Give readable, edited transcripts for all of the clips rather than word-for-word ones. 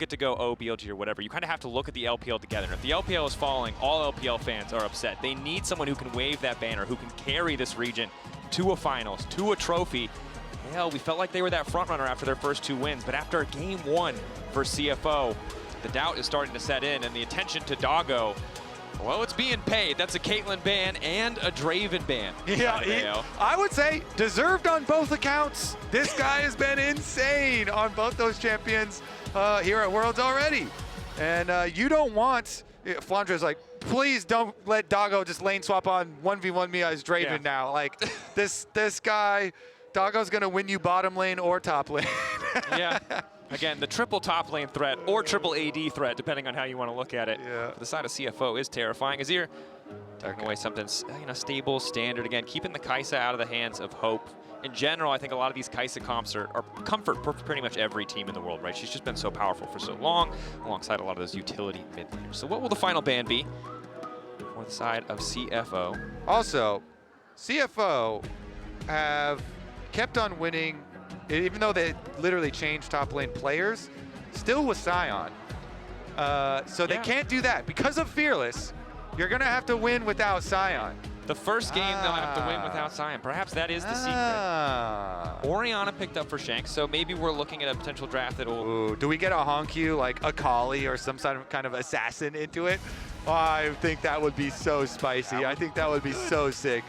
get to go OBLG or whatever. You kind of have to look at the LPL together. And if the LPL is falling, all LPL fans are upset. They need someone who can wave that banner, who can carry this region to a finals, to a trophy. Hell, we felt like they were that front runner after their first 2 wins, but after game 1 for CFO, the doubt is starting to set in, and the attention to Doggo, well, it's being paid. That's a Caitlyn ban and a Draven ban. Yeah, I would say deserved on both accounts. This guy has been insane on both those champions here at Worlds already. And you don't want, Flandre's like, please don't let Doggo just lane swap on 1v1 me as Draven now. Like, this guy, Doggo's gonna win you bottom lane or top lane. Yeah. Again, the triple top lane threat or triple AD threat, depending on how you want to look at it. Yeah. For the side of CFO is terrifying. Azir taking away something stable, standard. Again, keeping the Kai'Sa out of the hands of Hope. In general, I think a lot of these Kai'Sa comps are comfort for pretty much every team in the world, right? She's just been so powerful for so long, alongside a lot of those utility mid laners. So what will the final ban be for the side of CFO? Also, CFO have kept on winning, even though they literally changed top lane players, still with Sion. So they can't do that. Because of Fearless, you're going to have to win without Sion. The first game they'll have to win without Sion. Perhaps that is the secret. Orianna picked up for Shanks, so maybe we're looking at a potential draft that will... Ooh, do we get a HongQ, like Akali or some kind of assassin into it? Oh, I think that would be so spicy. I think that would be so sick.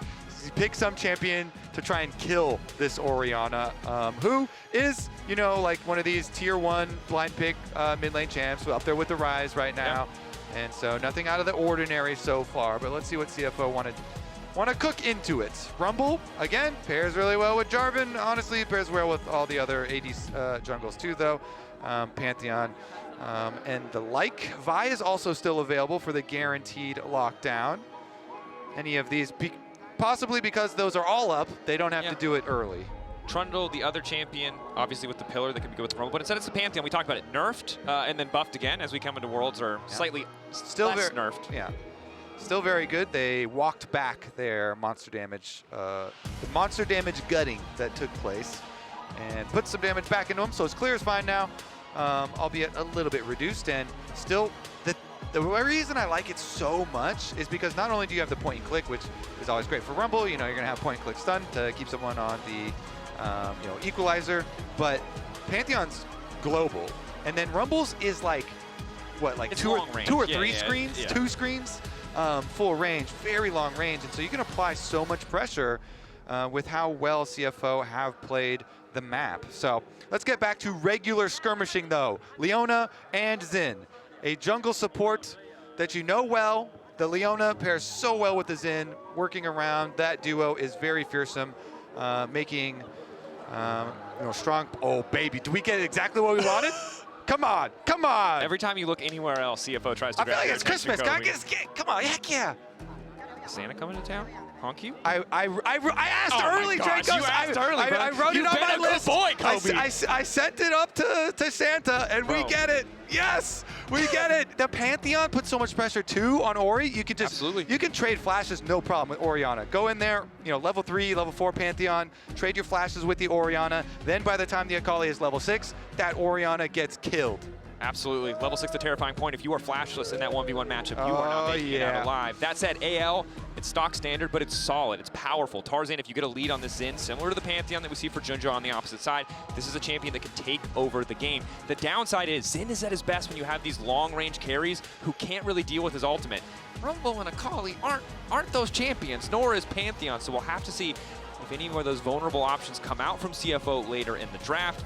Pick some champion to try and kill this Orianna, who is, you know, like one of these tier 1 blind pick mid lane champs up there with the Rise right now. Yeah. And so nothing out of the ordinary so far, but let's see what CFO want to cook into it. Rumble, again, pairs really well with Jarvan. Honestly, it pairs well with all the other AD jungles too, though. Pantheon and the like. Vi is also still available for the guaranteed lockdown. Any of these, possibly because those are all up, they don't have to do it early. Trundle, the other champion, obviously with the pillar that can be good with the Rumble, but instead it's the Pantheon. We talked about it, nerfed and then buffed again as we come into Worlds, or slightly less nerfed. Yeah, still very good. They walked back their monster damage, the monster damage gutting that took place, and put some damage back into them, so it's clear as fine now, albeit a little bit reduced, and still the reason I like it so much is because not only do you have the point and click, which is always great for Rumble, you know, you're gonna have point and click stun to keep someone on the equalizer, but Pantheon's global, and then Rumble's is like what, like two or three screens, 2 screens, full range, very long range, and so you can apply so much pressure with how well CFO have played the map. So let's get back to regular skirmishing though. Leona and Xin, a jungle support that you know well. The Leona pairs so well with the Xin, working around. That duo is very fearsome, making strong. Oh baby, do we get exactly what we wanted? Come on, come on. Every time you look anywhere else, CFO tries to I feel like it's Christmas, guys. Come on, heck yeah. Santa coming to town? HongQ? I asked early, Drake. You asked early, bro. I wrote it on my list. Good boy, Kobe. I sent it up to Santa, and we get it. Yes, we get it. The Pantheon puts so much pressure too on Ori. You can just you can trade flashes, no problem with Orianna. Go in there, level 3, level 4 Pantheon, trade your flashes with the Orianna. Then by the time the Akali is level 6, that Orianna gets killed. Absolutely. Level 6, the terrifying point. If you are flashless in that 1v1 matchup, you are not making it out alive. That said, AL, it's stock standard, but it's solid. It's powerful. Tarzan, if you get a lead on the Xin, similar to the Pantheon that we see for JunJia on the opposite side, this is a champion that can take over the game. The downside is Xin is at his best when you have these long-range carries who can't really deal with his ultimate. Rumble and Akali aren't those champions, nor is Pantheon, so we'll have to see if any more of those vulnerable options come out from CFO later in the draft.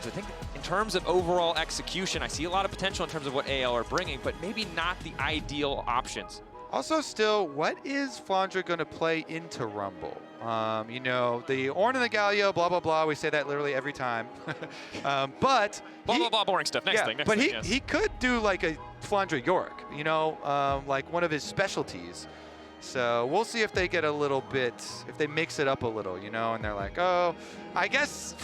I think in terms of overall execution, I see a lot of potential in terms of what AL are bringing, but maybe not the ideal options. Also still, what is Flandre going to play into Rumble? The Ornn and the Galio, blah, blah, blah. We say that literally every time. But blah, blah, boring stuff. Next thing. But he could do like a Flandre York, like one of his specialties. So we'll see if they get a little bit, if they mix it up a little, and they're like, oh, I guess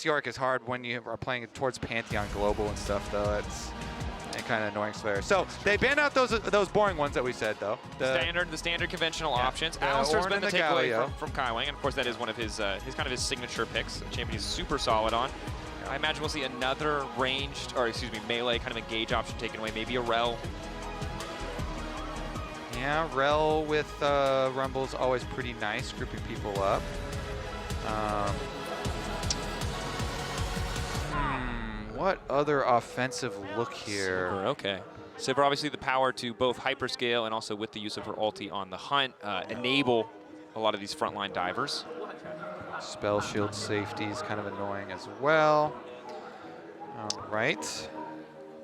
York is hard when you are playing towards Pantheon Global and stuff, though. It's kind of annoying slayer. So they banned out those boring ones that we said, though. The standard conventional options. Alistair's been the takeaway from Kaiwing, and of course that is one of his kind of his signature picks. A champion he's super solid on. I imagine we'll see another ranged, or excuse me, melee kind of engage option taken away. Maybe a Rel. Yeah, Rel with Rumble's always pretty nice, grouping people up. What other offensive look here? Super, okay. Sivir obviously the power to both hyperscale and also with the use of her ulti on the hunt, enable a lot of these frontline divers. Spell shield safety is kind of annoying as well. All right.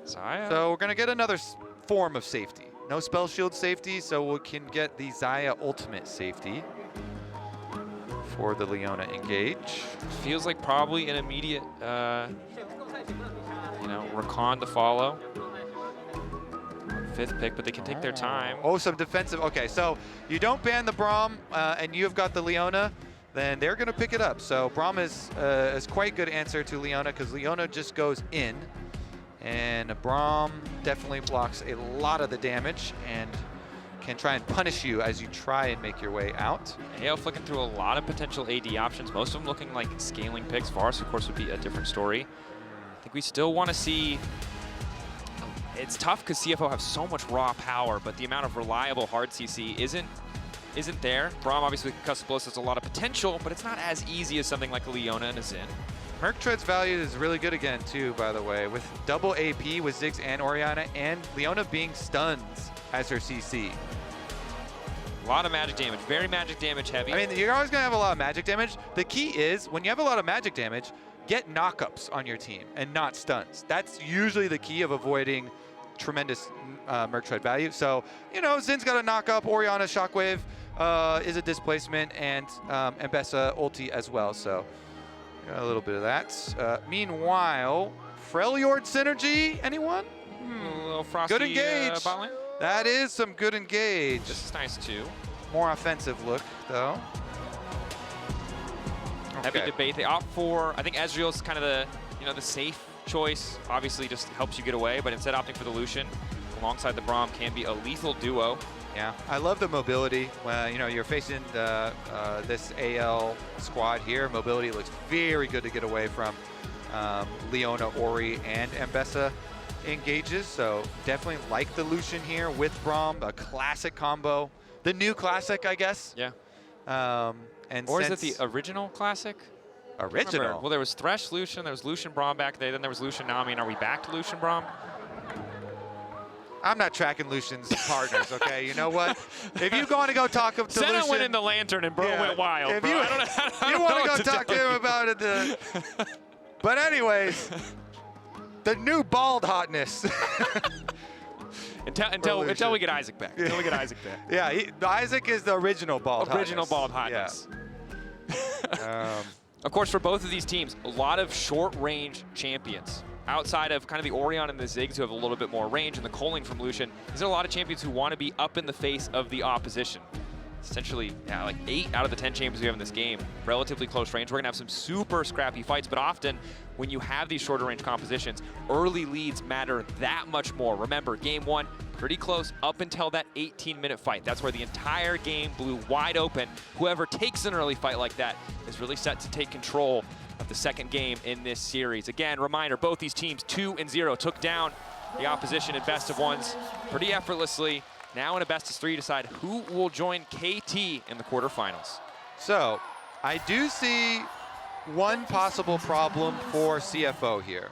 Xayah. So we're gonna get another form of safety. No spell shield safety, so we can get the Xayah ultimate safety for the Leona engage. Feels like probably an immediate, you know, Rakan to follow. 5th pick, but they can take their time. Oh, some defensive. Okay, so you don't ban the Braum, and you've got the Leona, then they're going to pick it up. So Braum is quite good answer to Leona because Leona just goes in, and Braum definitely blocks a lot of the damage and can try and punish you as you try and make your way out. AL flicking through a lot of potential AD options, most of them looking like scaling picks. Varus, of course, would be a different story. I think we still want to see. It's tough because CFO have so much raw power, but the amount of reliable hard CC isn't there. Braum obviously with Concussive Blows has a lot of potential, but it's not as easy as something like a Leona and a Xin. Merctread's value is really good again too, by the way, with double AP with Ziggs and Orianna, and Leona being stuns as her CC. A lot of magic damage, very magic damage heavy. I mean, you're always gonna have a lot of magic damage. The key is, when you have a lot of magic damage, get knockups on your team and not stuns. That's usually the key of avoiding tremendous Merctread value. So, you know, Zin's got a knockup, Orianna Shockwave is a displacement, and Ambessa ulti as well. So, got a little bit of that. Meanwhile, Freljord synergy, anyone? A little frosty, good engage. Bot lane. That is some good engage. This is nice too. More offensive look, though. Heavy debate. They opt for, I think Ezreal's kind of the, you know, the safe choice. Obviously just helps you get away, but instead opting for the Lucian alongside the Braum can be a lethal duo. Yeah, I love the mobility. You know, you're facing this AL squad here. Mobility looks very good to get away from Leona, Ori, and Ambessa engages. So definitely like the Lucian here with Braum, a classic combo. The new classic, I guess. Yeah. And or is it the original classic? Original? Well, there was Thresh Lucian, there was Lucian Braum back there, then there was Lucian Nami, and are we back to Lucian Braum? I'm not tracking Lucian's partners, okay? You know what? If you want to go talk to Senna Lucian, went in the lantern and Bro went wild. If bro. you, I you want to go talk to him about it. But anyways, the new bald hotness. Until we get Isaac back. Until we get Isaac back. Yeah, Isaac is the original bald hotness. Original bald hotness. Yeah. Of course, for both of these teams, a lot of short-range champions. Outside of kind of the Orianna and the Ziggs, who have a little bit more range, and the Kaiwing from Lucian, these are a lot of champions who want to be up in the face of the opposition. Essentially, yeah, like 8 out of the 10 champions we have in this game, relatively close range. We're going to have some super scrappy fights, but often when you have these shorter range compositions, early leads matter that much more. Remember, game 1, pretty close up until that 18-minute fight. That's where the entire game blew wide open. Whoever takes an early fight like that is really set to take control of the second game in this series. Again, reminder, both these teams 2-0 took down the opposition in best of ones pretty effortlessly. Now in a best of 3, decide who will join KT in the quarterfinals. So, I do see one possible problem for CFO here.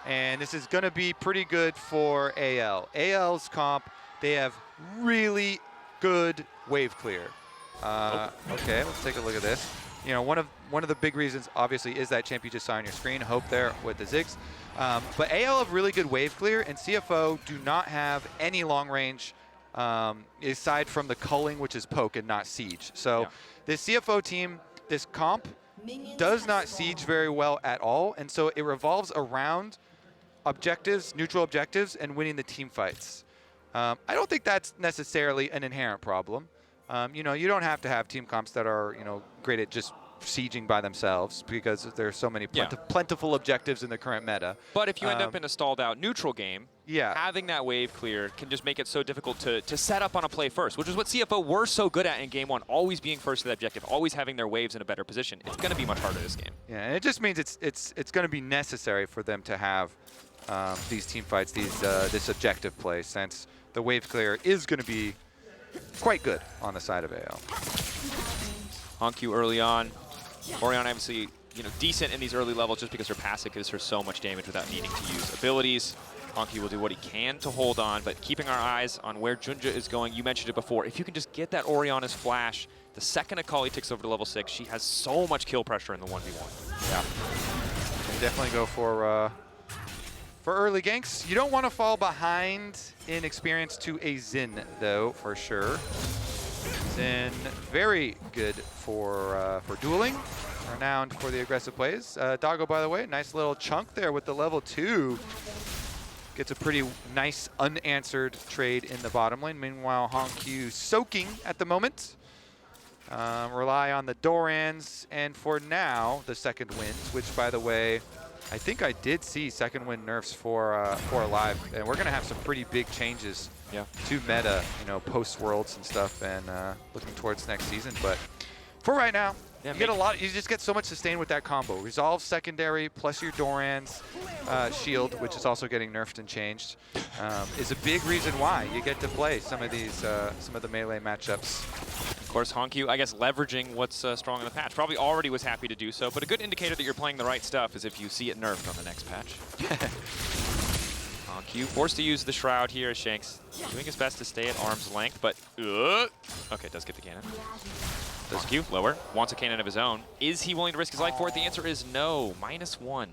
And this is going to be pretty good for AL. AL's comp, they have really good wave clear. Okay, let's take a look at this. You know, one of the big reasons, obviously, is that champ you just saw on your screen. Hope there with the Ziggs. But AL have really good wave clear, and CFO do not have any long range aside from the culling, which is poke and not siege. So this CFO team, this comp, does not siege very well at all, and so it revolves around objectives, neutral objectives, and winning the team fights. I don't think that's necessarily an inherent problem. You know, you don't have to have team comps that are, you know, great at just sieging by themselves because there's so many plentiful objectives in the current meta. But if you end up in a stalled out neutral game, Yeah. Having that wave clear can just make it so difficult to set up on a play first, which is what CFO were so good at in game one, always being first to the objective, always having their waves in a better position. It's going to be much harder this game. Yeah, and it just means it's going to be necessary for them to have these team fights, this objective play, since the wave clear is going to be quite good on the side of AL. HongQ early on. Orianna obviously, decent in these early levels just because her passive gives her so much damage without needing to use abilities. HongQ will do what he can to hold on, but keeping our eyes on where JunJia is going. You mentioned it before. If you can just get that Orianna's flash, the second Akali ticks over to level 6, she has so much kill pressure in the 1v1. Yeah. Can definitely go for early ganks. You don't want to fall behind in experience to a Xin, though, for sure. Xin, very good for dueling. Renowned for the aggressive plays. Doggo, by the way, nice little chunk there with the level 2. Gets a pretty nice unanswered trade in the bottom lane. Meanwhile, HongQ soaking at the moment. Rely on the Dorans, and for now, the second wins, which, by the way, I think I did see second win nerfs for Alive, and we're going to have some pretty big changes to meta, post Worlds and stuff, and looking towards next season. But for right now, you get a lot. You just get so much sustain with that combo. Resolve secondary plus your Doran's shield, which is also getting nerfed and changed, is a big reason why you get to play some of these some of the melee matchups. Of course, HongQ, I guess, leveraging what's strong in the patch. Probably already was happy to do so, but a good indicator that you're playing the right stuff is if you see it nerfed on the next patch. HongQ forced to use the Shroud here as Shanks doing his best to stay at arm's length, but okay, does get the cannon. HongQ, lower, wants a cannon of his own. Is he willing to risk his life for it? The answer is no, -1.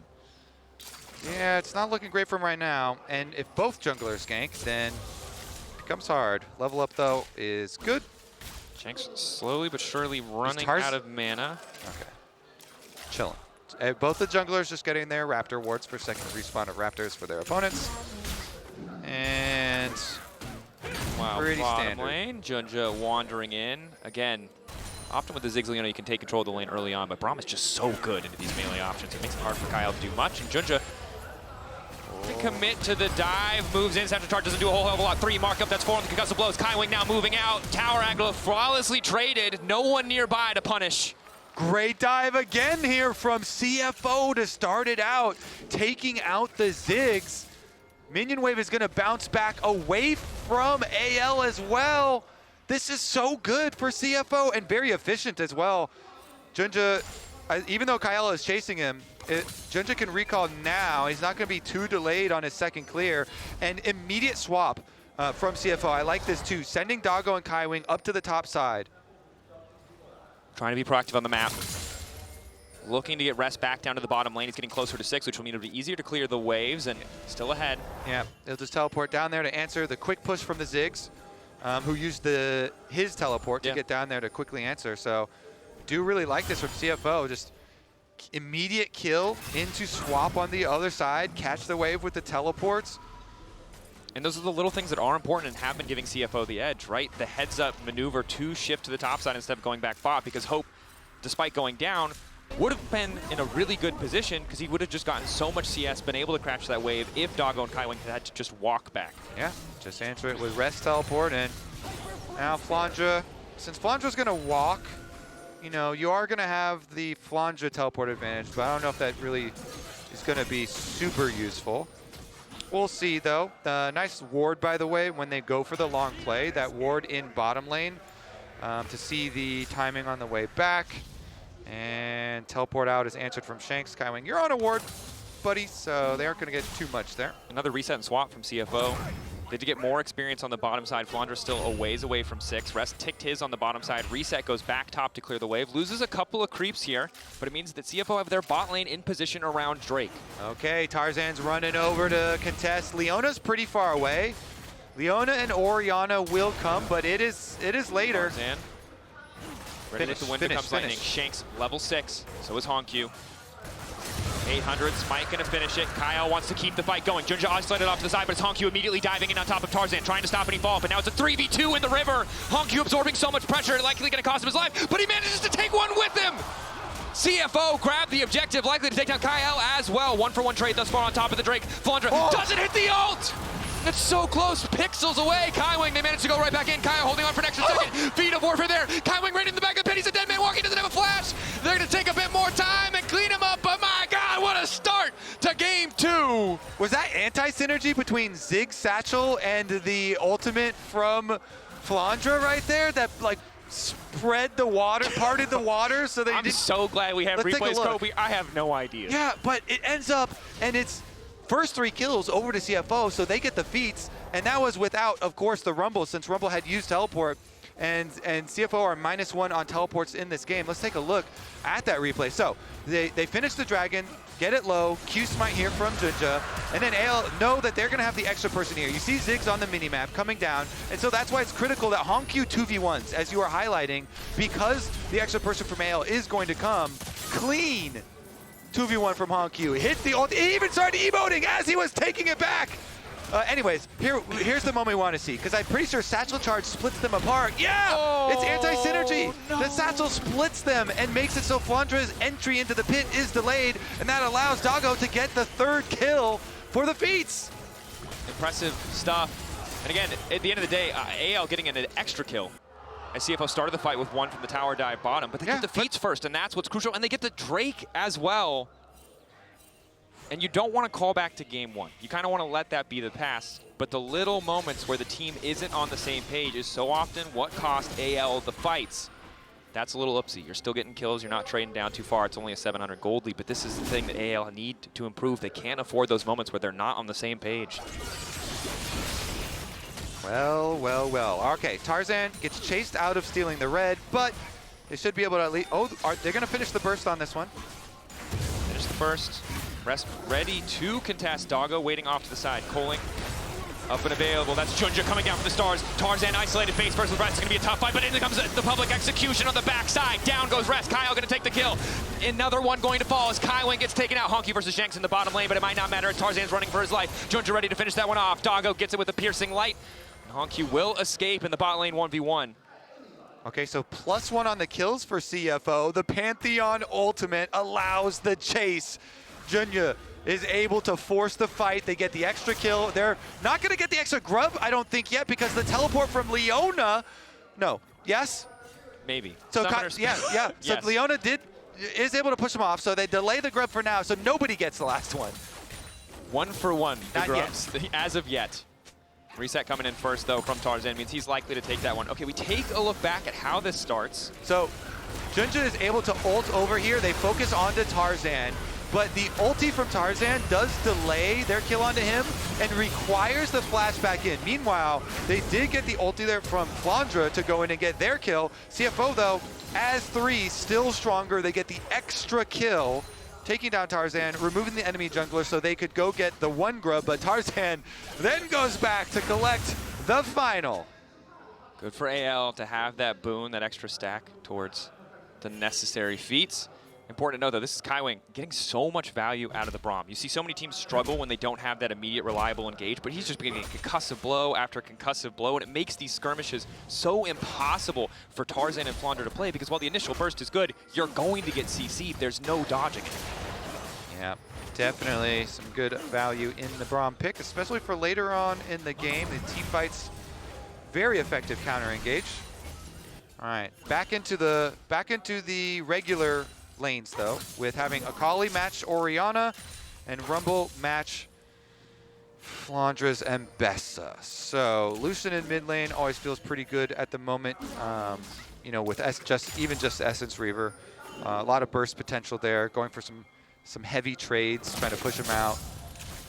Yeah, it's not looking great for him right now, and if both junglers gank, then it becomes hard. Level up, though, is good. Shanks slowly but surely running out of mana. Okay. Chilling. Both the junglers just getting their Raptor wards for second respawn of Raptors for their opponents. And pretty bottom standard. Lane, JunJia wandering in. Again, often with the Ziggs, you can take control of the lane early on, but Braum is just so good into these melee options. It makes it hard for Kael to do much, and JunJia can commit to the dive, moves in, after charge doesn't do a whole hell of a lot. 3 markup, that's 4 on the concussive blows. Kaiwing now moving out. Tower angle flawlessly traded. No one nearby to punish. Great dive again here from CFO to start it out, taking out the Ziggs. Minion wave is going to bounce back away from AL as well. This is so good for CFO and very efficient as well. JunJia, even though Kael is chasing him, JunJia can recall now. He's not going to be too delayed on his second clear. And immediate swap from CFO. I like this too. Sending Doggo and Kaiwing up to the top side. Trying to be proactive on the map. Looking to get rest back down to the bottom lane. He's getting closer to 6, which will mean it'll be easier to clear the waves, and still ahead. Yeah, he'll just teleport down there to answer the quick push from the Ziggs, who used his teleport to get down there to quickly answer. So do really like this from CFO. Just immediate kill into swap on the other side, catch the wave with the teleports. And those are the little things that are important and have been giving CFO the edge, right? The heads-up maneuver to shift to the top side instead of going back bot, because Hope, despite going down, would have been in a really good position because he would have just gotten so much CS, been able to crash that wave if Doggo and Kaiwing had to just walk back. Yeah, just answer it with rest teleport, and now Flandre, since Flandre's going to walk, you are going to have the Flandre teleport advantage, but I don't know if that really is going to be super useful. We'll see, though. Nice ward, by the way, when they go for the long play. That ward in bottom lane to see the timing on the way back. And teleport out is answered from Shanks. Kaiwing, you're on a ward, buddy, so they aren't going to get too much there. Another reset and swap from CFO. They did get more experience on the bottom side. Flandre still a ways away from 6. Rest ticked his on the bottom side. Reset goes back top to clear the wave. Loses a couple of creeps here, but it means that CFO have their bot lane in position around Drake. Okay, Tarzan's running over to contest. Leona's pretty far away. Leona and Orianna will come, but it is later. Tarzan ready with the wind becomes lightning. Shanks level 6, so is HongQ. 800, Smite gonna finish it. Kael wants to keep the fight going. JunJia isolated off to the side, but it's HongQ immediately diving in on top of Tarzan, trying to stop any fall, but now it's a 3v2 in the river. HongQ absorbing so much pressure, likely gonna cost him his life, but he manages to take one with him. CFO grabbed the objective, likely to take down Kael as well. 1-for-1 trade thus far on top of the Drake. Flandre doesn't hit the ult! It's so close, pixels away. Kaiwing, they managed to go right back in. Kael holding on for an extra second. Feet of warfare there. Kaiwing right in the back of the pit. He's a dead man walking, doesn't have a flash. They're gonna take a bit more time and clean him up, but my God, what a start to game 2. Was that anti-synergy between Ziggs Satchel and the ultimate from Flandre right there that like spread the water, parted the water so they I'm so glad we have replays, Kobe. I have no idea. Yeah, but it ends up, and it's first 3 kills over to CFO, so they get the feats, and that was without, of course, the Rumble, since Rumble had used teleport, and CFO are -1 on teleports in this game. Let's take a look at that replay. So they finish the dragon, get it low, Q smite here from JunJia, and then AL know that they're going to have the extra person here. You see Ziggs on the minimap coming down, and so that's why it's critical that HongQ 2v1s, as you are highlighting, because the extra person from AL is going to come clean. 2v1 from HongQ. Hit the ult. He even started emoting as he was taking it back. Anyways, here's the moment we want to see, because I'm pretty sure Satchel Charge splits them apart. Yeah! Oh, it's anti-synergy. no. The Satchel splits them and makes it so Flandre's entry into the pit is delayed, and that allows Doggo to get the 3rd kill for the feats. Impressive stuff. And again, at the end of the day, AL getting an extra kill. As CFO started the fight with 1 from the tower dive bottom, but they get the feats first, and that's what's crucial. And they get the Drake as well. And you don't want to call back to game 1. You kind of want to let that be the past. But the little moments where the team isn't on the same page is so often what cost AL the fights. That's a little upsy. You're still getting kills. You're not trading down too far. It's only a 700 gold lead, but this is the thing that AL need to improve. They can't afford those moments where they're not on the same page. Well, well, well. Okay, Tarzan gets chased out of stealing the red, but they should be able to at least... Oh, they're going to finish the burst on this one. Finish the burst. Rest ready to contest. Doggo waiting off to the side. Coling up and available. That's JunJia coming down from the stars. Tarzan isolated face first with Rest. It's going to be a tough fight, but in comes the public execution on the backside. Down goes Rest. Kael going to take the kill. Another one going to fall as Kaiwing gets taken out. HongQ versus Shanks in the bottom lane, but it might not matter. Tarzan's running for his life. JunJia ready to finish that one off. Doggo gets it with a piercing light. HongQ will escape in the bot lane 1v1. Okay, so +1 on the kills for CFO. The Pantheon ultimate allows the chase. JunJia is able to force the fight. They get the extra kill. They're not going to get the extra grub, I don't think, yet, because the teleport from Leona... No. Yes? Maybe. So yeah. So yes. Leona is able to push them off, so they delay the grub for now, so nobody gets the last one. 1 for 1. The Not grubs, as of yet. Reset coming in first, though, from Tarzan means he's likely to take that one. Okay, we take a look back at how this starts. So JunJia is able to ult over here. They focus onto Tarzan, but the ulti from Tarzan does delay their kill onto him and requires the flashback in. Meanwhile, they did get the ulti there from Flandre to go in and get their kill. CFO, though, as 3, still stronger. They get the extra kill, taking down Tarzan, removing the enemy jungler so they could go get the 1 grub, but Tarzan then goes back to collect the final. Good for AL to have that boon, that extra stack towards the necessary feats. Important to know, though, this is Kaiwing getting so much value out of the Braum. You see so many teams struggle when they don't have that immediate reliable engage, but he's just getting concussive blow after concussive blow, and it makes these skirmishes so impossible for Tarzan and Flandre to play, because while the initial burst is good, you're going to get CC'd. There's no dodging it. Yeah, definitely some good value in the Braum pick, especially for later on in the game. The team fights, very effective counter engage. All right, back into the regular lanes, though, with having Akali match Orianna and Rumble match Flandre's Ambessa. So Lucian in mid lane always feels pretty good at the moment. You know, with even just Essence Reaver, a lot of burst potential there. Going for some heavy trades, trying to push him out.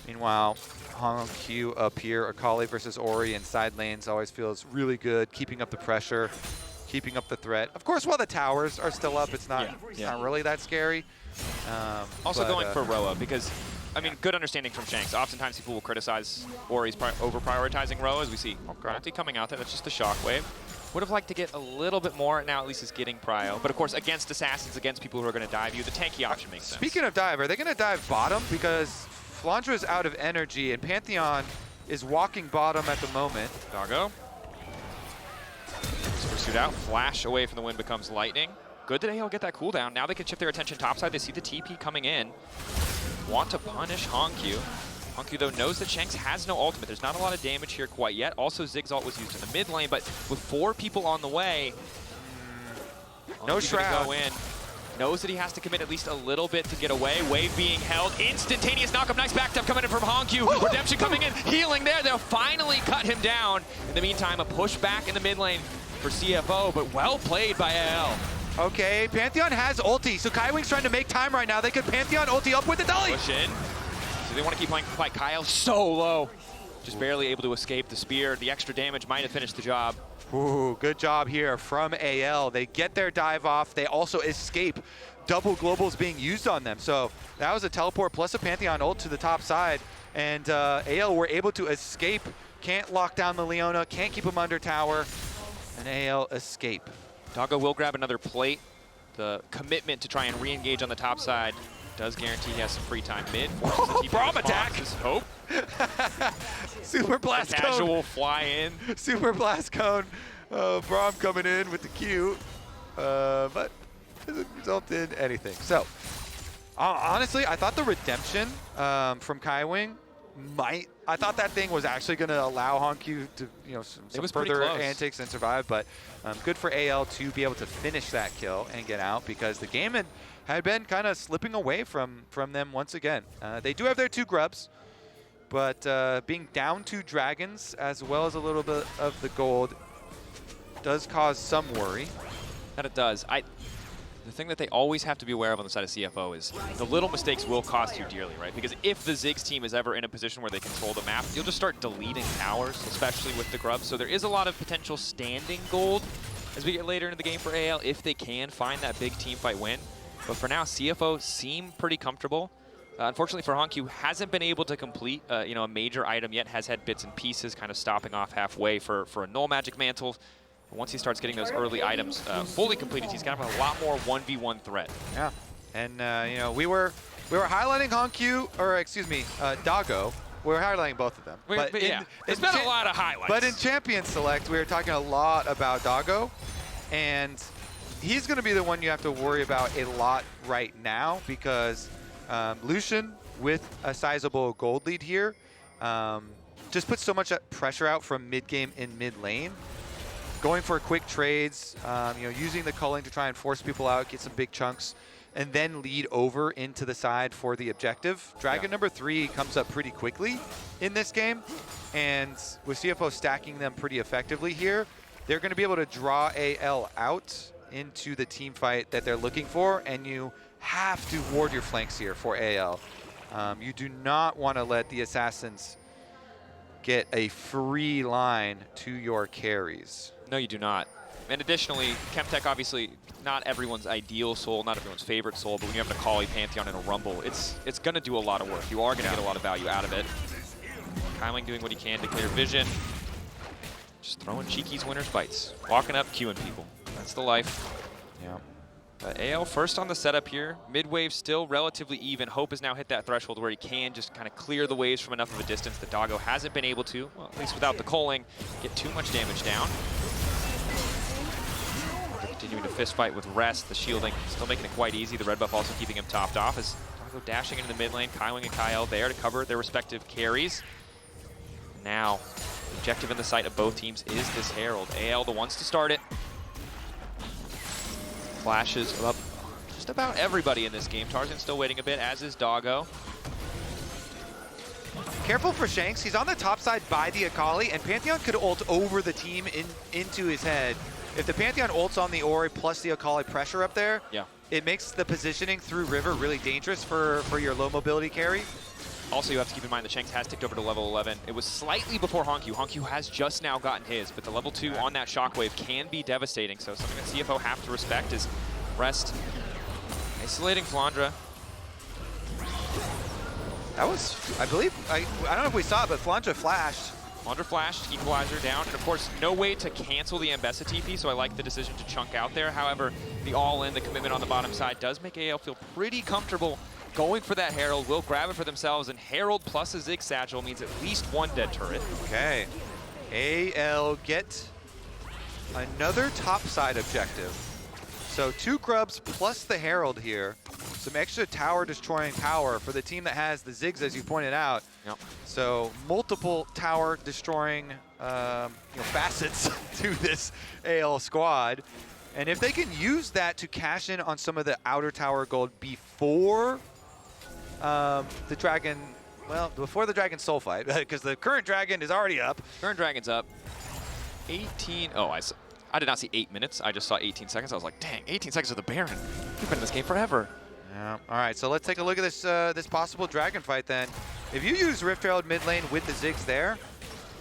Meanwhile, HongQ up here, Akali versus Ori in side lanes always feels really good, keeping up the pressure, keeping up the threat. Of course, while the towers are still up, it's not really that scary. Also going for Roa, because, I mean, good understanding from Shanks. Oftentimes people will criticize Ori's over-prioritizing Roa, as we see ulti coming out there. That's just the shockwave. Would have liked to get a little bit more. Now at least he's getting prio. But of course, against assassins, against people who are going to dive you, the tanky option makes sense. Speaking of dive, are they going to dive bottom? Because Flandre is out of energy, and Pantheon is walking bottom at the moment. Doggo. Pursued out. Flash away from the wind becomes lightning. Good that AL get that cooldown. Now they can shift their attention topside. They see the TP coming in. Want to punish HongQ. HongQ, though, knows that Shanks has no ultimate. There's not a lot of damage here quite yet. Also, Ziggs ult was used in the mid lane, but with 4 people on the way, no shroud. Go in. Knows that he has to commit at least a little bit to get away. Wave being held. Instantaneous knockup. Nice back tap coming in from HongQ. Redemption coming in. Healing there. They'll finally cut him down. In the meantime, a push back in the mid lane for CFO, but well played by AL. Okay, Pantheon has ulti, so Kaiwing's trying to make time right now. They could Pantheon ulti up with the dolly. Push in. So they want to keep playing fight. Kael so low. Just barely able to escape the spear. The extra damage might have finished the job. Ooh, good job here from AL. They get their dive off. They also escape. Double globals being used on them. So that was a teleport plus a Pantheon ult to the top side. And AL were able to escape. Can't lock down the Leona. Can't keep him under tower. And AL escape. Doggo will grab another plate. The commitment to try and re-engage on the top side does guarantee he has some free time mid. Braum attack! Hope. Super blast cone. Casual fly in. Super blast cone. Braum coming in with the Q, but doesn't result in anything. So, honestly, I thought the redemption from Kaiwing I thought that thing was actually going to allow HongQ to, some further antics and survive, but good for AL to be able to finish that kill and get out because the game had been kind of slipping away from them once again. They do have their 2 grubs, but being down 2 dragons as well as a little bit of the gold does cause some worry. That it does. The thing that they always have to be aware of on the side of CFO is the little mistakes will cost you dearly, right? Because if the Ziggs team is ever in a position where they control the map, you'll just start deleting towers, especially with the grubs. So there is a lot of potential standing gold as we get later into the game for AL if they can find that big team fight win. But for now, CFO seem pretty comfortable. Unfortunately for HongQ, hasn't been able to complete a major item yet, has had bits and pieces kind of stopping off halfway for a null magic mantle. Once he starts getting those early items fully completed, he's got a lot more 1v1 threat. Yeah, and we were highlighting HongQ, or excuse me, Doggo. We were highlighting both of them. There's been a lot of highlights. But in Champion Select, we were talking a lot about Doggo, and he's going to be the one you have to worry about a lot right now because Lucian, with a sizable gold lead here, just puts so much pressure out from mid-game in mid-lane. Going for quick trades, using the culling to try and force people out, get some big chunks, and then lead over into the side for the objective. Dragon number 3 comes up pretty quickly in this game, and with CFO stacking them pretty effectively here, they're going to be able to draw AL out into the team fight that they're looking for, and you have to ward your flanks here for AL. You do not want to let the assassins get a free line to your carries. No, you do not. And additionally, Chemtech, obviously, not everyone's ideal soul, not everyone's favorite soul, but when you have an Akali, Pantheon, and a Rumble, it's going to do a lot of work. You are going to get a lot of value out of it. Kaiwing doing what he can to clear vision. Just throwing cheekies, winners, bites. Walking up, queuing people. That's the life. Yeah. AL first on the setup here. Mid-wave still relatively even. Hope has now hit that threshold where he can just kind of clear the waves from enough of a distance that Doggo hasn't been able to, well, at least without the culling, get too much damage down. Continuing to fist fight with Rest, the shielding still making it quite easy. The red buff also keeping him topped off as Doggo dashing into the mid lane. Kaiwing and Kael there to cover their respective carries. Now, the objective in the sight of both teams is this Herald. AL the ones to start it. Flashes up just about everybody in this game. Tarzan still waiting a bit, as is Doggo. Careful for Shanks. He's on the top side by the Akali, and Pantheon could ult over the team into his head. If the Pantheon ults on the Ori plus the Akali pressure up there, it makes the positioning through River really dangerous for your low mobility carry. Also, you have to keep in mind that Shanks has ticked over to level 11. It was slightly before HongQ. HongQ has just now gotten his, but the level 2 on that shockwave can be devastating. So something that CFO have to respect is Rest isolating Flandre. That was, I believe, I don't know if we saw it, but Flandre flashed. Flandre flashed, equalizer down, and of course, no way to cancel the Ambessa TP, so I like the decision to chunk out there. However, the all-in, the commitment on the bottom side does make AL feel pretty comfortable going for that Herald. Will grab it for themselves, and Herald plus a Ziggs satchel means at least one dead turret. Okay. AL get another topside objective. So 2 grubs plus the Herald here. some extra tower destroying power for the team that has the Ziggs, as you pointed out. Yep. So multiple tower destroying facets to this AL squad. And if they can use that to cash in on some of the outer tower gold before the Dragon, well, before the Dragon Soul fight, because the current Dragon is already up. Current Dragon's up. 18, oh, I did not see 8 minutes. I just saw 18 seconds. I was like, dang, 18 seconds of the Baron. We've been in this game forever. Yeah. All right, so let's take a look at this this possible Dragon fight then. If you use Rift Herald mid lane with the Ziggs there,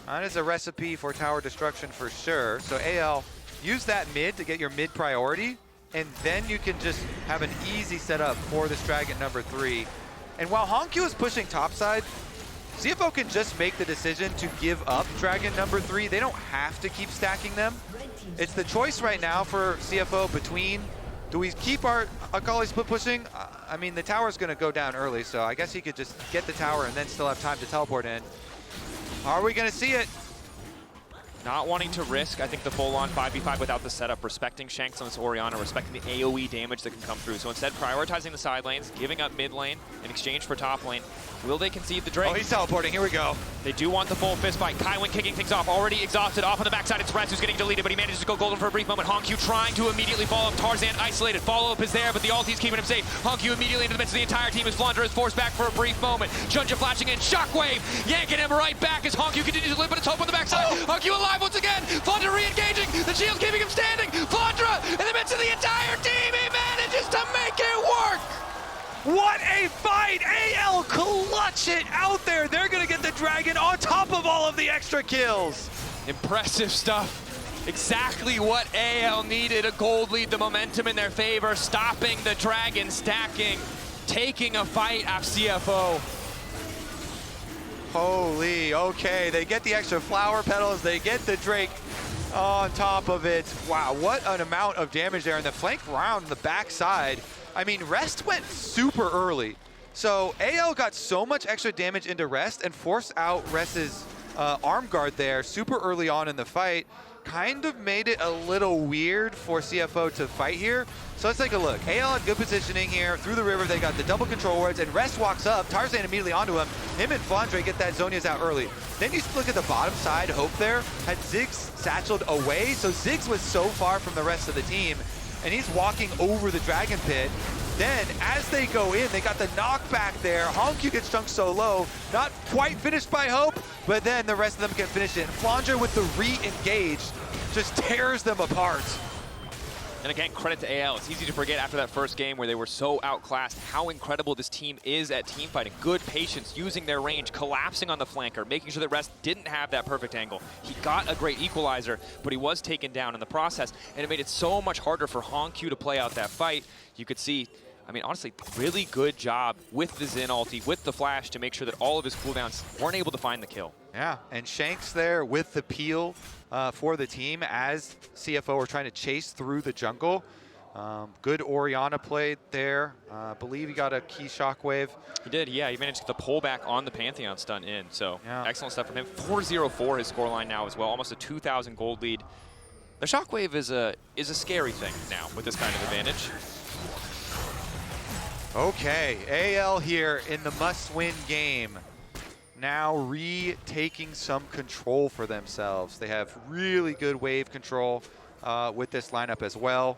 that is a recipe for tower destruction for sure. So AL, use that mid to get your mid priority, and then you can just have an easy setup for this Dragon number 3. And while HongQ is pushing topside, CFO can just make the decision to give up Dragon number 3. They don't have to keep stacking them. It's the choice right now for CFO between, do we keep our Akali split pushing? I mean, the tower's going to go down early, so I guess he could just get the tower and then still have time to teleport in. Are we going to see it? Not wanting to risk, I think, the full-on 5v5 without the setup, respecting Shanks on this Orianna, respecting the AoE damage that can come through. So instead, prioritizing the side lanes, giving up mid lane in exchange for top lane. Will they concede the Drake? Oh, he's teleporting. Here we go. They do want the full fist fight. Kaiwing kicking things off, already exhausted. Off on the backside, it's Rez who's getting deleted, but he manages to go golden for a brief moment. HongQ trying to immediately follow up. Tarzan isolated. Follow-up is there, but the ulti's keeping him safe. HongQ immediately into the midst of the entire team as Flandre is forced back for a brief moment. JunJia flashing in. Shockwave yanking him right back as HongQ continues to live, but it's hope on the backside. HongQ alive once again. Flandre re-engaging. The shield keeping him standing. Flandre in the midst of the entire team. He manages to make it work. What a fight! AL clutch it out there. They're going to get the Dragon on top of all of the extra kills. Impressive stuff. Exactly what AL needed. A gold lead, the momentum in their favor, stopping the Dragon, stacking, taking a fight off CFO. Holy, okay. They get the extra flower petals. They get the Drake on top of it. Wow, what an amount of damage there. And the flank round on the backside. I mean, Rest went super early. So AL got so much extra damage into Rest and forced out Rest's arm guard there super early on in the fight. Kind of made it a little weird for CFO to fight here. So let's take a look. AL had good positioning here. Through the river, they got the double control wards, and Rest walks up. Tarzan immediately onto him. Him and Flandre get that Zhonya's out early. Then you look at the bottom side. Hope there had Ziggs satcheled away. So Ziggs was so far from the rest of the team, and he's walking over the Dragon Pit. Then, as they go in, they got the knockback there. HongQ gets chunked so low, not quite finished by Hope, but then the rest of them can finish it. And Flandre with the re-engage just tears them apart. And again, credit to AL. It's easy to forget after that first game where they were so outclassed how incredible this team is at team fighting. Good patience, using their range, collapsing on the flanker, making sure that Rest didn't have that perfect angle. He got a great equalizer, but he was taken down in the process, and it made it so much harder for HongQ to play out that fight. You could see, I mean, honestly, really good job with the Xin ulti, with the flash, to make sure that all of his cooldowns weren't able to find the kill. Yeah, and Shanks there with the peel for the team as CFO were trying to chase through the jungle. Good Orianna play there. I believe he got a key shockwave. He did, yeah. He managed to get the pullback on the Pantheon stun in. So yeah, excellent stuff from him. 4-0-4 his scoreline now as well. Almost a 2,000 gold lead. The shockwave is a scary thing now with this kind of advantage. Okay, AL here in the must-win game. Now retaking some control for themselves. They have really good wave control with this lineup as well.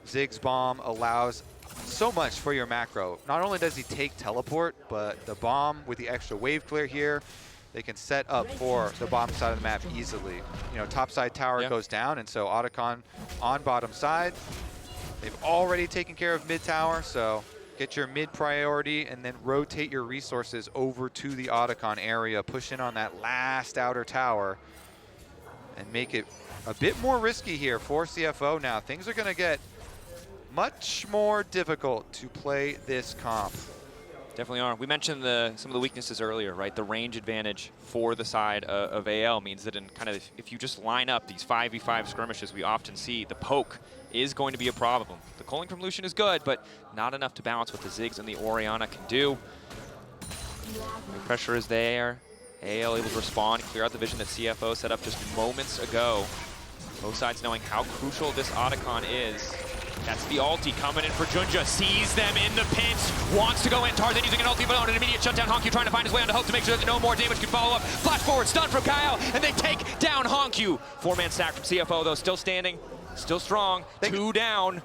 Ziggs bomb allows so much for your macro. Not only does he take teleport, but the bomb with the extra wave clear here, they can set up for the bottom side of the map easily. You know, top side tower goes down, and so Otacon on bottom side. They've already taken care of mid tower, so get your mid priority and then rotate your resources over to the Otacon area. Push in on that last outer tower and make it a bit more risky here for CFO now. Things are going to get much more difficult to play this comp. Definitely are. We mentioned some of the weaknesses earlier, right? The range advantage for the side of AL means that in kind of, if you just line up these 5v5 skirmishes we often see, the poke is going to be a problem. The culling from Lucian is good, but not enough to balance what the Ziggs and the Orianna can do. The pressure is there. AL able to respond, clear out the vision that CFO set up just moments ago. Both sides knowing how crucial this Otacon is. That's the ulti coming in for JunJia. Sees them in the pinch. Wants to go in. Tarzan using an ulti of an immediate shutdown. HongQ trying to find his way onto Hope to make sure that no more damage can follow up. Flash forward, stun from Kael, and they take down HongQ. 4-man stack from CFO though, still standing, still strong. 2 down.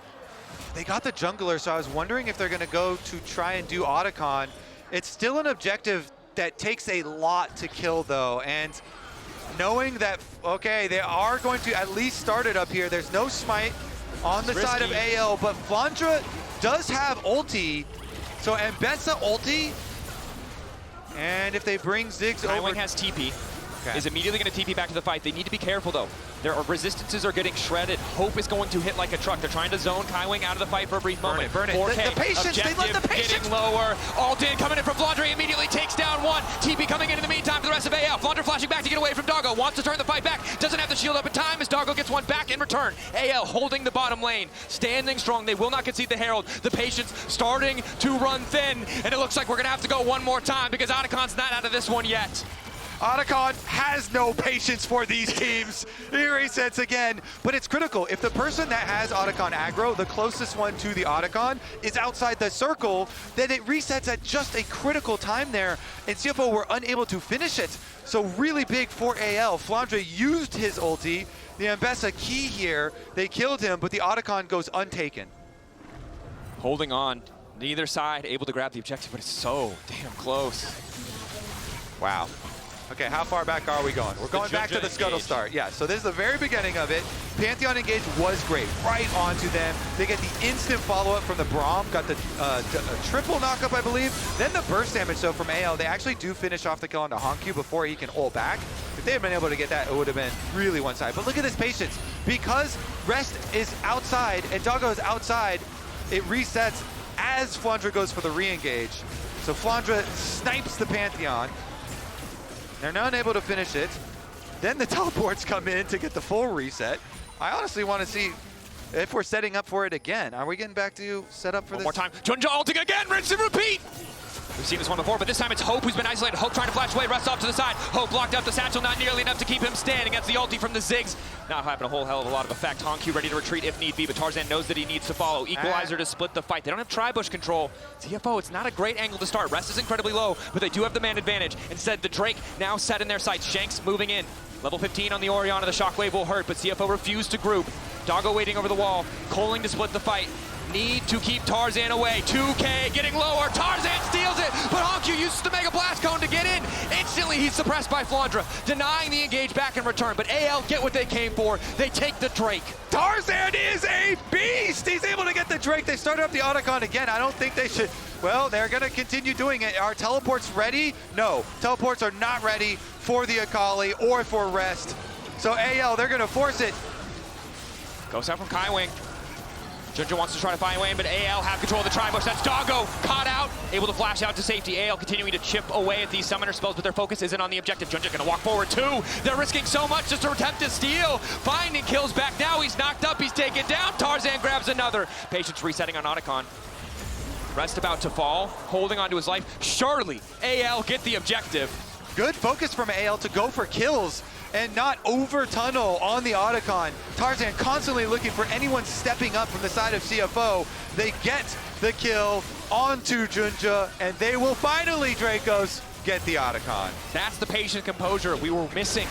They got the jungler, so I was wondering if they're going to go to try and do Otacon. It's still an objective that takes a lot to kill though, and knowing that, okay, they are going to at least start it up here. There's no smite on the side of AL, but Flandre does have ulti. So Ambessa ulti, and if they bring Ziggs over... Kaiwing has TP, is immediately going to TP back to the fight. They need to be careful though. Their resistances are getting shredded. Hope is going to hit like a truck. They're trying to zone Kaiwing out of the fight for a brief moment. Burn it. The patience, they let the patience. Getting lower. Ult in coming in from Flandre, immediately takes down one. TP coming in the meantime for the rest of AL. Flandre flashing back to get away from Doggo. Wants to turn the fight back. Doesn't have the shield up in time as Doggo gets one back in return. AL holding the bottom lane. Standing strong. They will not concede the Herald. The patience starting to run thin. And it looks like we're going to have to go one more time because Otacon's not out of this one yet. Otacon has no patience for these teams. He resets again, but it's critical. If the person that has Otacon aggro, the closest one to the Otacon, is outside the circle, then it resets at just a critical time there, and CFO were unable to finish it. So really big for AL. Flandre used his ulti. The Ambessa key here, they killed him, but the Otacon goes untaken. Holding on, neither side able to grab the objective, but it's so damn close. Wow. Okay, how far back are we going? We're going back to the scuttle start. Yeah, so this is the very beginning of it. Pantheon engage was great, right onto them. They get the instant follow-up from the Braum, got the triple knockup, I believe. Then the burst damage, so from AL, they actually do finish off the kill onto HongQ before he can ult back. If they had been able to get that, it would have been really one-sided. But look at this patience. Because Rest is outside and Doggo is outside, it resets as Flandre goes for the re-engage. So Flandre snipes the Pantheon. They're not able to finish it. Then the teleports come in to get the full reset. I honestly want to see if we're setting up for it again. Are we getting back to set up for this? One more time. JunJia ulting again, rinse and repeat. We've seen this one before, but this time it's Hope who's been isolated. Hope trying to flash away, Rest off to the side. Hope blocked out the satchel, not nearly enough to keep him standing. That's the ulti from the Ziggs. Not having a whole hell of a lot of effect. HongQ ready to retreat if need be, but Tarzan knows that he needs to follow. Equalizer to split the fight. They don't have tri-bush control. CFO, it's not a great angle to start. Rest is incredibly low, but they do have the man advantage. Instead, the Drake now set in their sights. Shanks moving in. Level 15 on the Orianna. The shockwave will hurt, but CFO refused to group. Doggo waiting over the wall, calling to split the fight. Need to keep Tarzan away. 2K getting lower. Tarzan steals it, but HongQ uses the Mega Blast Cone to get in. Instantly, he's suppressed by Flandre, denying the engage back in return. But AL get what they came for. They take the Drake. Tarzan is a beast. He's able to get the Drake. They started up the Otacon again. I don't think they should. Well, they're going to continue doing it. Are teleports ready? No. Teleports are not ready for the Akali or for Rest. So AL, they're going to force it. Goes out from Kaiwing. JunJia wants to try to find a way in, but AL have control of the tri-bush. That's Doggo, caught out, able to flash out to safety. AL continuing to chip away at these summoner spells, but their focus isn't on the objective. JunJia gonna walk forward too. They're risking so much just to attempt to steal. Finding kills back now, he's knocked up, he's taken down. Tarzan grabs another. Patience resetting on Otacon. Rest about to fall, holding onto his life. Surely AL get the objective. Good focus from AL to go for kills and not over tunnel on the Otacon. Tarzan constantly looking for anyone stepping up from the side of CFO. They get the kill onto JunJia, and they will finally, Dracos, get the Otacon. That's the patient composure we were missing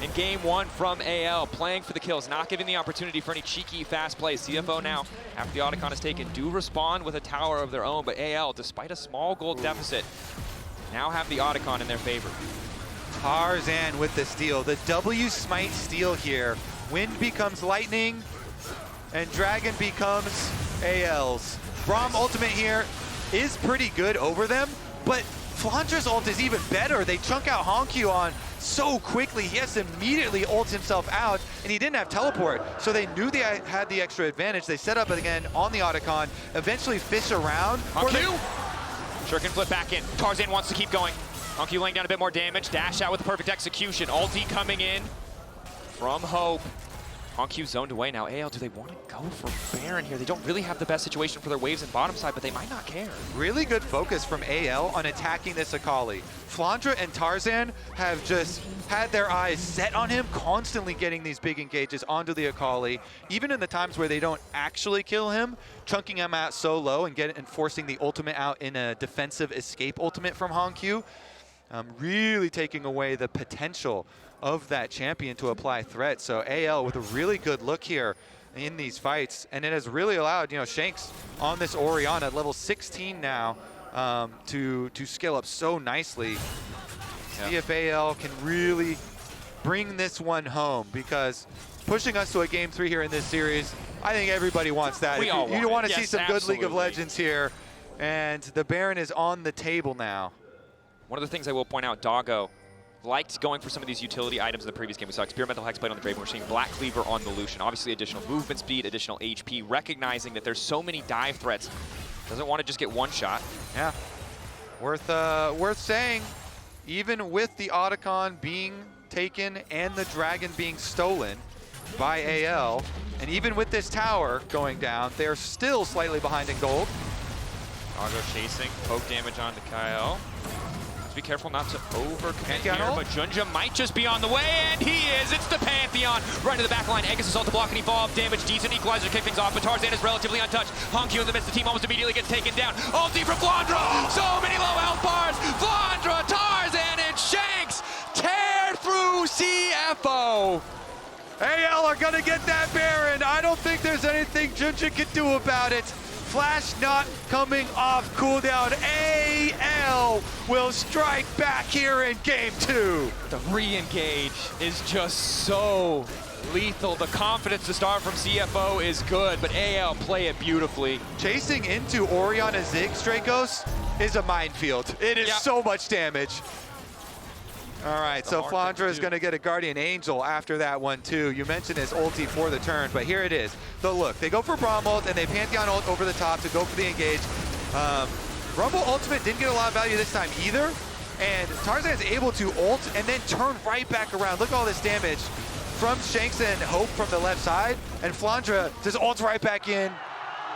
in game one from AL, playing for the kills, not giving the opportunity for any cheeky fast plays. CFO now, after the Otacon is taken, do respond with a tower of their own, but AL, despite a small gold deficit, now have the Otacon in their favor. Tarzan with the steal, the W smite steal here. Wind becomes lightning, and Dragon becomes AL's. Braum ultimate here is pretty good over them, but Flandre's ult is even better. They chunk out HongQ on so quickly. He has to immediately ult himself out, and he didn't have teleport, so they knew they had the extra advantage. They set up again on the Otacon, eventually fish around. HongQ! Sure can flip back in. Tarzan wants to keep going. HongQ laying down a bit more damage. Dash out with the perfect execution. Ulti coming in from Hope. HongQ zoned away now. AL, do they want to go for Baron here? They don't really have the best situation for their waves and bottom side, but they might not care. Really good focus from AL on attacking this Akali. Flandre and Tarzan have just had their eyes set on him, constantly getting these big engages onto the Akali. Even in the times where they don't actually kill him, chunking him out so low and forcing the ultimate out in a defensive escape ultimate from HongQ. Really taking away the potential of that champion to apply threat. So AL with a really good look here in these fights, and it has really allowed, Shanks on this Orianna at level 16 now to scale up so nicely. See if AL can really bring this one home, because pushing us to a game 3 here in this series, I think everybody wants that. You want to see some good League of Legends here, and the Baron is on the table now. One of the things I will point out, Doggo liked going for some of these utility items in the previous game. We saw Experimental Hexblade on the Draven. We're seeing Black Cleaver on the Lucian. Obviously, additional movement speed, additional HP, recognizing that there's so many dive threats. Doesn't want to just get one shot. Yeah, worth saying, even with the Otacon being taken and the Dragon being stolen by AL, and even with this tower going down, they're still slightly behind in gold. Doggo chasing, poke damage onto Kael. Be careful not to overcommit here, but JunJia might just be on the way, and he is. It's the Pantheon. Right to the back line. Aegis assault to block any fall of damage. Decent equalizer to kick things off, but Tarzan is relatively untouched. HongQ in the midst. The team almost immediately gets taken down. Ulti from Flandre. So many low health bars. Flandre, Tarzan, and Shanks tear through CFO. AL are going to get that Baron. I don't think there's anything JunJia can do about it. Flash not coming off cooldown. AL will strike back here in game 2. The re-engage is just so lethal. The confidence to start from CFO is good, but AL play it beautifully. Chasing into Orianna Ziggs, Dracos, is a minefield. It is so much damage. All right, so Flandre is going to get a Guardian Angel after that one too. You mentioned his ulti for the turn, but here it is. The look, they go for Braum ult and they Pantheon ult over the top to go for the engage. Rumble ultimate didn't get a lot of value this time either, and Tarzan is able to ult and then turn right back around. Look at all this damage from Shanks and Hope from the left side, and Flandre just ults right back in.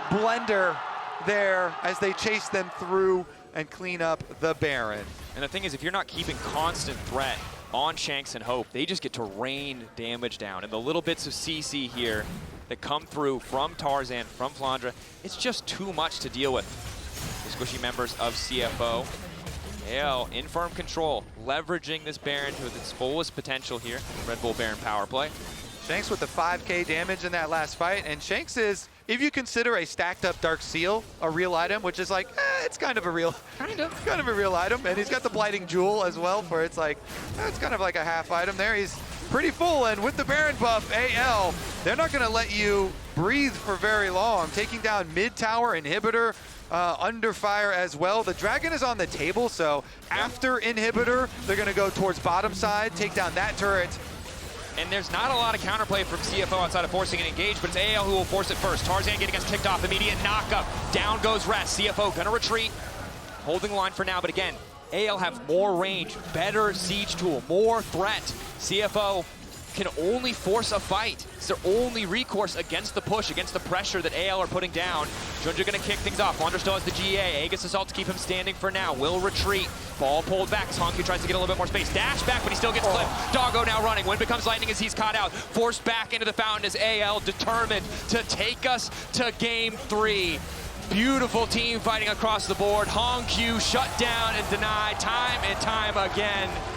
Blender there as they chase them through and clean up the Baron. And the thing is, if you're not keeping constant threat on Shanks and Hope, they just get to rain damage down. And the little bits of CC here that come through from Tarzan, from Flandre, it's just too much to deal with. The squishy members of CFO. AL in firm control, leveraging this Baron to its fullest potential here. Red Bull Baron power play. Shanks with the 5k damage in that last fight, and Shanks is, if you consider a stacked up Dark Seal a real item, which is like, it's kind of a real item, and he's got the Blighting Jewel as well for it's like, it's kind of like a half item there. He's pretty full, and with the Baron buff, AL, they're not gonna let you breathe for very long. Taking down mid tower inhibitor, under fire as well. The Dragon is on the table, so after inhibitor, they're gonna go towards bottom side, take down that turret. And there's not a lot of counterplay from CFO outside of forcing an engage, but it's AL who will force it first. Tarzan getting us kicked off, immediate knock-up. Down goes Rest. CFO gonna retreat, holding the line for now, but again, AL have more range, better siege tool, more threat. CFO can only force a fight. It's their only recourse against the push, against the pressure that AL are putting down. JunJia gonna kick things off. Flandre still has the GA. Aegis assault to keep him standing for now. Will retreat. Ball pulled back as HongQ tries to get a little bit more space. Dash back, but he still gets clipped. Doggo now running. Wind becomes lightning as he's caught out. Forced back into the fountain as AL determined to take us to game 3. Beautiful team fighting across the board. HongQ shut down and denied time and time again.